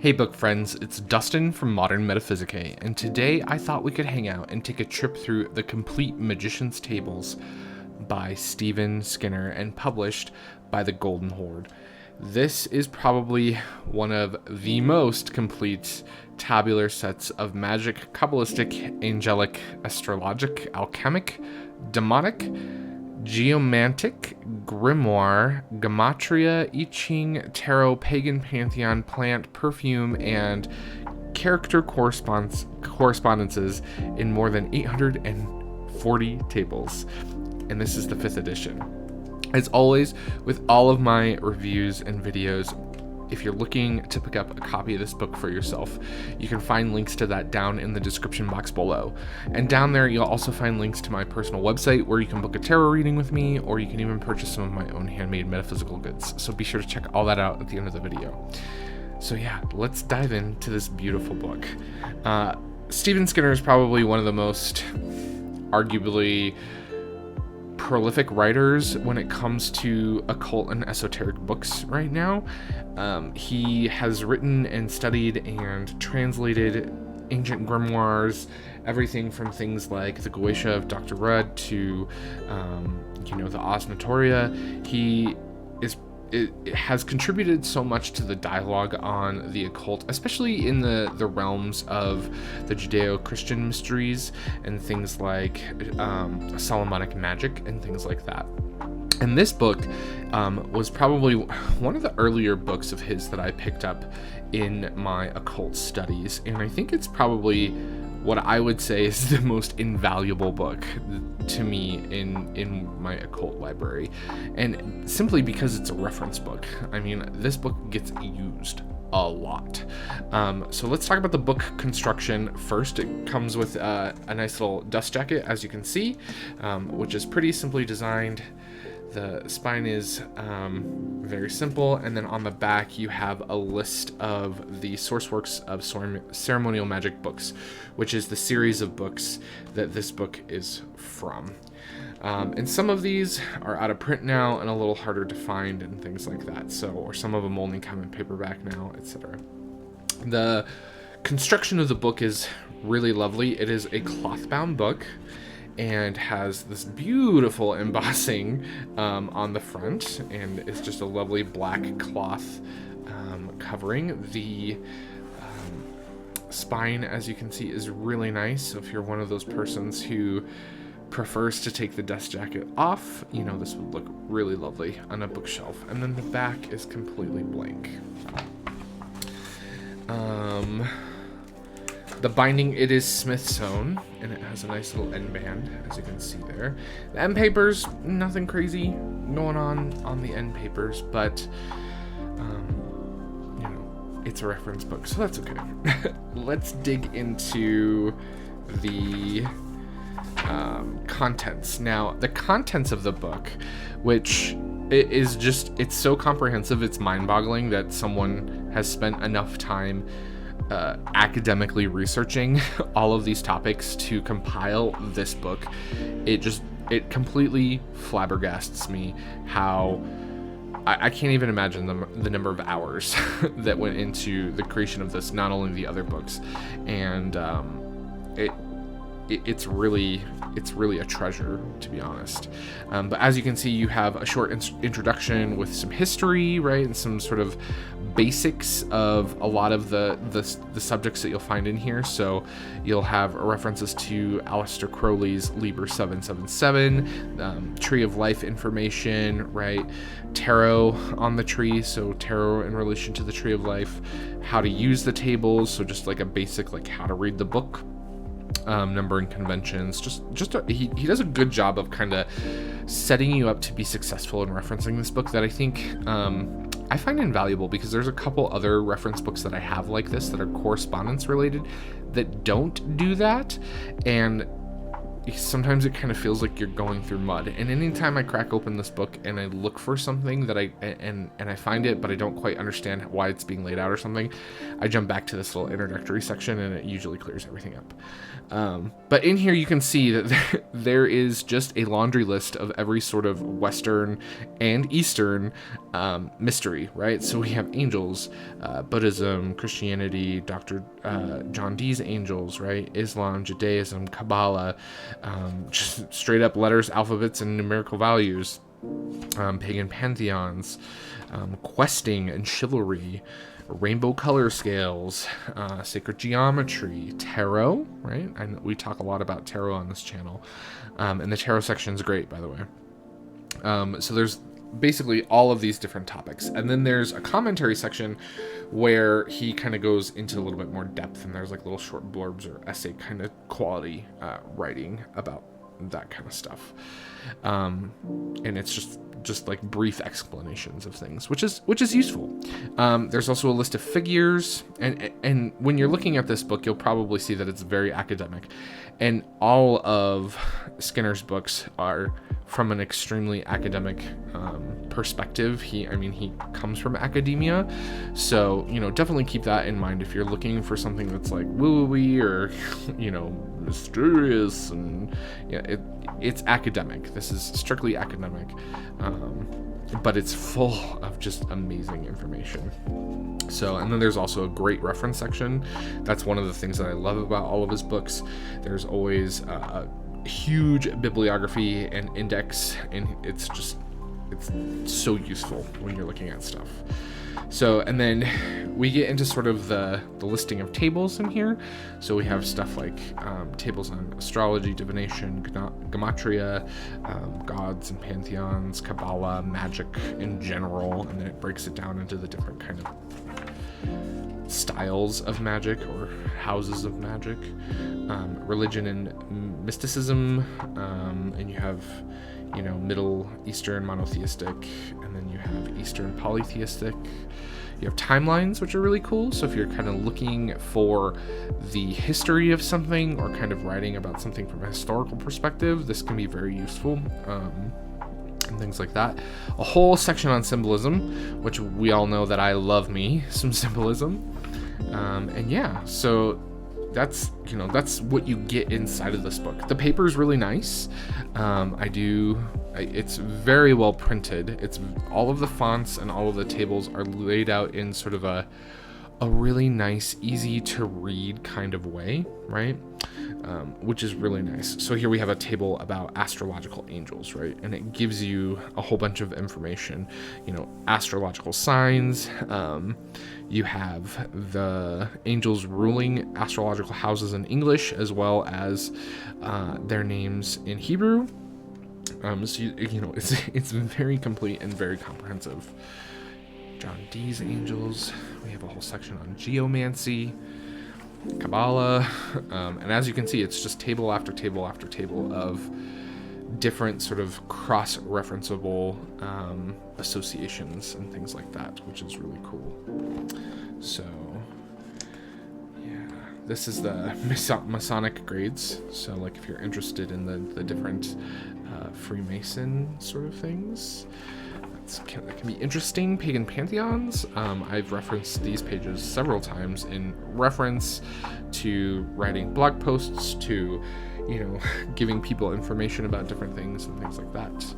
Hey book friends, it's Dustin from Modern Metaphysical, and today I thought we could hang out and take a trip through the complete Magician's Tables by Stephen Skinner and published by the Golden Hoard. This is probably one of the most complete tabular sets of magic, Kabbalistic, angelic, astrologic, alchemic, demonic, geomantic, grimoire, gematria, I Ching, tarot, pagan pantheon, plant, perfume, and character correspondences in more than 840 tables. And this is the 5th edition. As always, with all of my reviews and videos, if you're looking to pick up a copy of this book for yourself, you can find links to that down in the description box below. And down there, you'll also find links to my personal website where you can book a tarot reading with me, or you can even purchase some of my own handmade metaphysical goods. So be sure to check all that out at the end of the video. So yeah, let's dive into this beautiful book. Stephen Skinner is probably one of the most arguably prolific writers when it comes to occult and esoteric books right now. He has written and studied and translated ancient grimoires, everything from things like the Goetia of Dr. Rudd to, the Ars Notoria. It has contributed so much to the dialogue on the occult, especially in the realms of the Judeo-Christian mysteries and things like Solomonic magic and things like that. And this book was probably one of the earlier books of his that I picked up in my occult studies, and I think it's probably what I would say is the most invaluable book to me in my occult library, and simply because it's a reference book. I mean, this book gets used a lot. So let's talk about the book construction first. It comes with a nice little dust jacket, as you can see, which is pretty simply designed. The spine is very simple, and then on the back you have a list of the source works of ceremonial magic books, which is the series of books that this book is from. And some of these are out of print now and a little harder to find and things like that. So, or some of them only come in paperback now, etc. The construction of the book is really lovely. It is a cloth-bound book and has this beautiful embossing on the front, and it's just a lovely black cloth covering. The spine, as you can see, is really nice. So if you're one of those persons who prefers to take the dust jacket off, this would look really lovely on a bookshelf. And then the back is completely blank. The binding, it is Smith sewn, and it has a nice little end band, as you can see there. The end papers, nothing crazy going on the end papers, but, it's a reference book, so that's okay. Let's dig into the contents. Now, the contents of the book, which is just, it's so comprehensive, it's mind-boggling that someone has spent enough time academically researching all of these topics to compile this book. It completely flabbergasts me how I can't even imagine the number of hours that went into the creation of this, not only the other books, and it's really a treasure, to be honest. But as you can see, you have a short introduction with some history, right, and some sort of basics of a lot of the subjects that you'll find in here. So you'll have references to Aleister Crowley's Liber 777, Tree of Life information, right, tarot on the tree, so tarot in relation to the Tree of Life, how to use the tables, so just like a basic, like how to read the book, numbering conventions. He does a good job of kind of setting you up to be successful in referencing this book that I think I find invaluable, because there's a couple other reference books that I have like this that are correspondence related that don't do that, and sometimes it kind of feels like you're going through mud. And anytime I crack open this book and I look for something that I find it, but I don't quite understand why it's being laid out or something, I jump back to this little introductory section, and it usually clears everything up. But in here you can see that there is just a laundry list of every sort of Western and Eastern mystery, right? So we have angels, Buddhism, Christianity, Dr. John Dee's angels, right? Islam, Judaism, Kabbalah, just straight up letters, alphabets, and numerical values, pagan pantheons, questing and chivalry, rainbow color scales, sacred geometry, tarot, right? We talk a lot about tarot on this channel, and the tarot section is great, by the way. So there's basically all of these different topics, and then there's a commentary section where he kind of goes into a little bit more depth, and there's like little short blurbs or essay kind of quality writing about that kind of stuff, and it's just like brief explanations of things, which is useful. There's also a list of figures, and when you're looking at this book, you'll probably see that it's very academic, and all of Skinner's books are from an extremely academic perspective. He comes from academia, so definitely keep that in mind if you're looking for something that's like woo-woo-y or mysterious, and it's academic. This is strictly academic, but it's full of just amazing information. So, and then there's also a great reference section. That's one of the things that I love about all of his books. There's always a huge bibliography and index, and it's so useful when you're looking at stuff. So, and then we get into sort of the listing of tables in here. So we have stuff like tables on astrology, divination, gematria, gods and pantheons, Kabbalah, magic in general, and then it breaks it down into the different kind of styles of magic or houses of magic, religion and mysticism, and you have Middle Eastern monotheistic, and then you have Eastern polytheistic. You have timelines, which are really cool. So if you're kind of looking for the history of something or kind of writing about something from a historical perspective, this can be very useful, and things like that. A whole section on symbolism, which we all know that I love me some symbolism. And yeah, so that's what you get inside of this book. The paper is really nice. It's very well printed. It's all of the fonts and all of the tables are laid out in sort of a really nice, easy to read kind of way, right? Which is really nice. So here we have a table about astrological angels, right? And it gives you a whole bunch of information, astrological signs. You have the angels ruling astrological houses in English, as well as their names in Hebrew. So it's very complete and very comprehensive. John Dee's angels. We have a whole section on geomancy, Kabbalah, and as you can see, it's just table after table after table of different sort of cross-referenceable associations and things like that, which is really cool. So yeah, this is the Masonic grades. So like if you're interested in the different Freemason sort of things, that can be interesting. Pagan pantheons. I've referenced these pages several times in reference to writing blog posts, to giving people information about different things and things like that.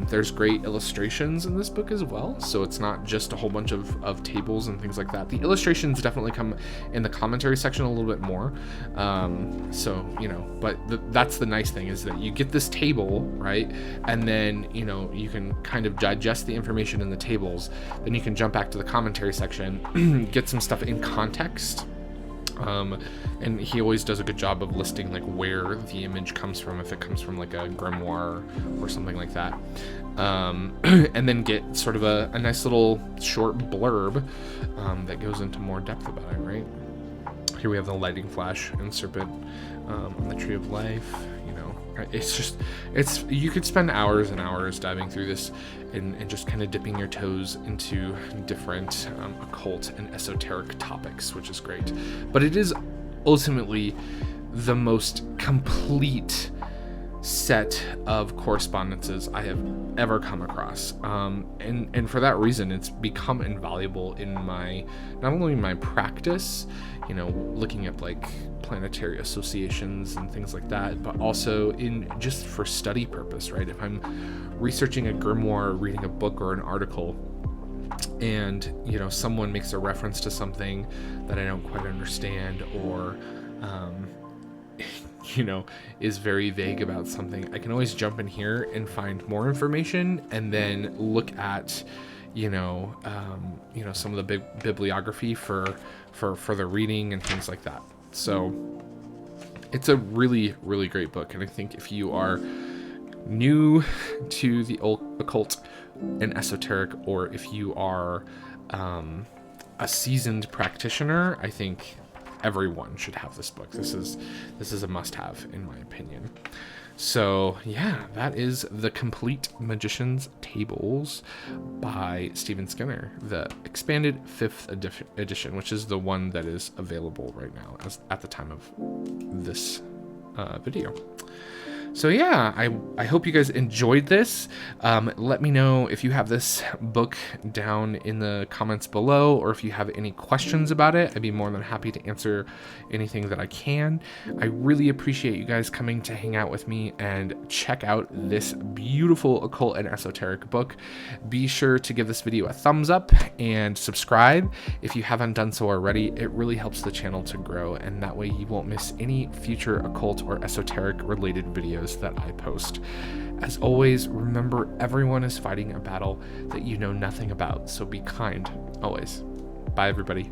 There's great illustrations in this book as well, so it's not just a whole bunch of tables and things like that. The illustrations definitely come in the commentary section a little bit more, but that's the nice thing, is that you get this table, right, and then you can kind of digest the information in the tables, then you can jump back to the commentary section, get some stuff in context. And he always does a good job of listing like where the image comes from, if it comes from like a grimoire or something like that, and then get sort of a nice little short blurb that goes into more depth about it, right? Here we have the lighting flash and serpent on the tree of life. You could spend hours and hours diving through this and just kind of dipping your toes into different occult and esoteric topics, which is great. But it is ultimately the most complete set of correspondences I have ever come across, and for that reason it's become invaluable in my, not only in my practice, you know, looking at like planetary associations and things like that, but also in just for study purpose, right? If I'm researching a grimoire, reading a book or an article, and you know, someone makes a reference to something that I don't quite understand, or you know, is very vague about something, I can always jump in here and find more information, and then look at, you know, some of the big bibliography for further reading and things like that. So it's a really, really great book. And I think if you are new to the occult and esoteric, or if you are a seasoned practitioner, I think everyone should have this book. This is a must-have in my opinion. So yeah, that is The Complete Magician's Tables by Stephen Skinner, the expanded 5th edition, which is the one that is available right now at the time of this video. So yeah, I hope you guys enjoyed this. Let me know if you have this book down in the comments below, or if you have any questions about it. I'd be more than happy to answer anything that I can. I really appreciate you guys coming to hang out with me and check out this beautiful occult and esoteric book. Be sure to give this video a thumbs up and subscribe if you haven't done so already. It really helps the channel to grow, and that way you won't miss any future occult or esoteric related videos that I post. As always, remember, everyone is fighting a battle that you know nothing about, so be kind always. Bye everybody.